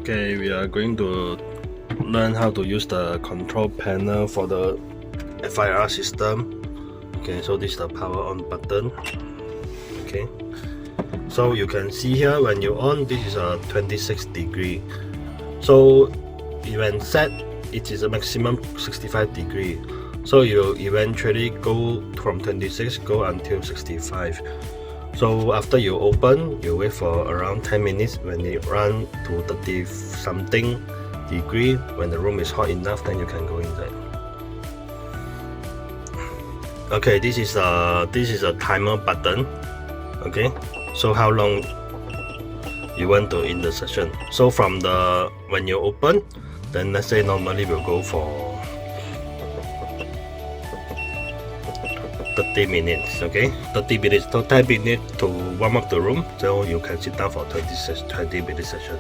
Okay, we are going to learn how to use the control panel for the FIR system. Okay, so this is the power on button. Okay, so you can see here when you on, this is a 26 degree. So when set, it is a maximum 65 degree. So you will eventually go from 26 go until 65. So after you open, you wait for around 10 minutes. When it run to 30 something degree, when the room is hot enough, then you can go inside. Okay, this is a timer button. Okay, so how long you want to in the session. So from the when you open, then let's say normally we'll go for 30 minutes. Okay, 30 minutes to warm up the room, so you can sit down for 20 minute session.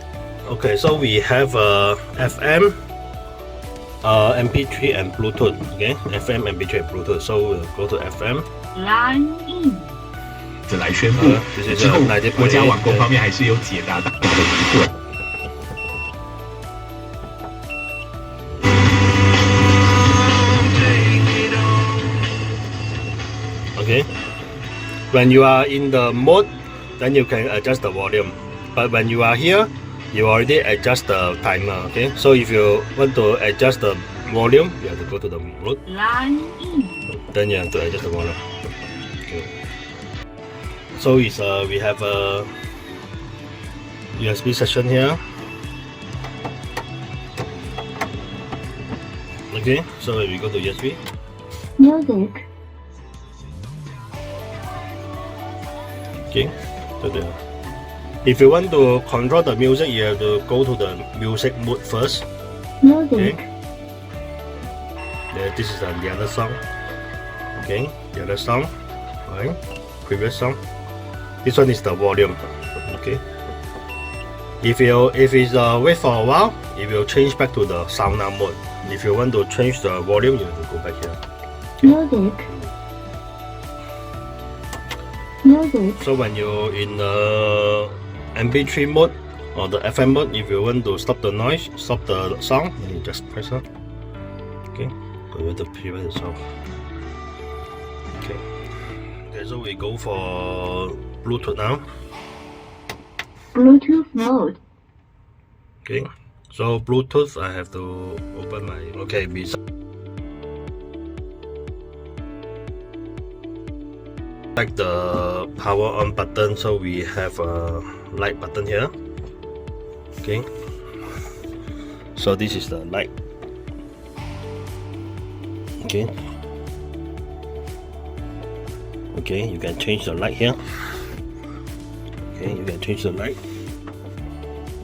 Okay, so we have FM, MP3 and Bluetooth. Okay, FM, MP3 and Bluetooth. So we'll go to FM. Line in. 来宣布，之后国家网购方面还是有解答大家的疑惑。Okay, when you are in the mode, then you can adjust the volume. But when you are here, you already adjust the timer. Okay, so if you want to adjust the volume, you have to go to the mode. Line in. Then you have to adjust the volume. Okay. So it's we have a USB session here. Okay, so we go to USB. Music. Okay, so if you want to control the music, you have to go to the music mode first. Music. Okay. Yeah, this is the other song. Okay, the other song. Right, previous song. This one is the volume. Okay. If it's wait for a while, it will change back to the sauna mode. If you want to change the volume, you have to go back here. Music. Music. So when you're in the MP3 mode or the FM mode, if you want to stop the noise, stop the song, then you just press on. Okay, so you have to prevent the sound. Okay. Okay, so we go for Bluetooth now. Bluetooth mode. Okay, so Bluetooth, I have to open my, okay, like the power on button, so we have a light button here. Okay, so this is the light. Okay, okay, you can change the light here. Okay, you can change the light.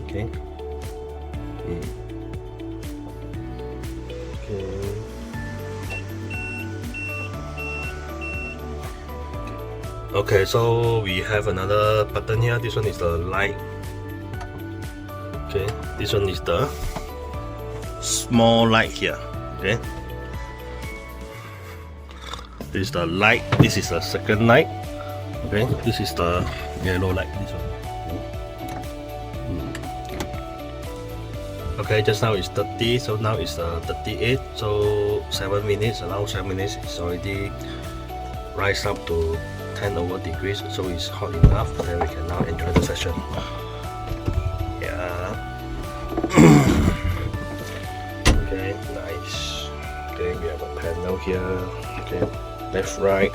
Okay. Okay. Okay, so we have another button here. This one is the light. Okay, this one is the small light here. Okay, this is the light. This is the second light. Okay, this is the yellow light. This one. Okay, just now it's 30, so now it's 38. So 7 minutes, around 7 minutes, it's already rise up to 10 over degrees, so it's hot enough. Then we can now enjoy the session. Yeah. Okay, nice. Okay, we have a panel here. Okay, left, right.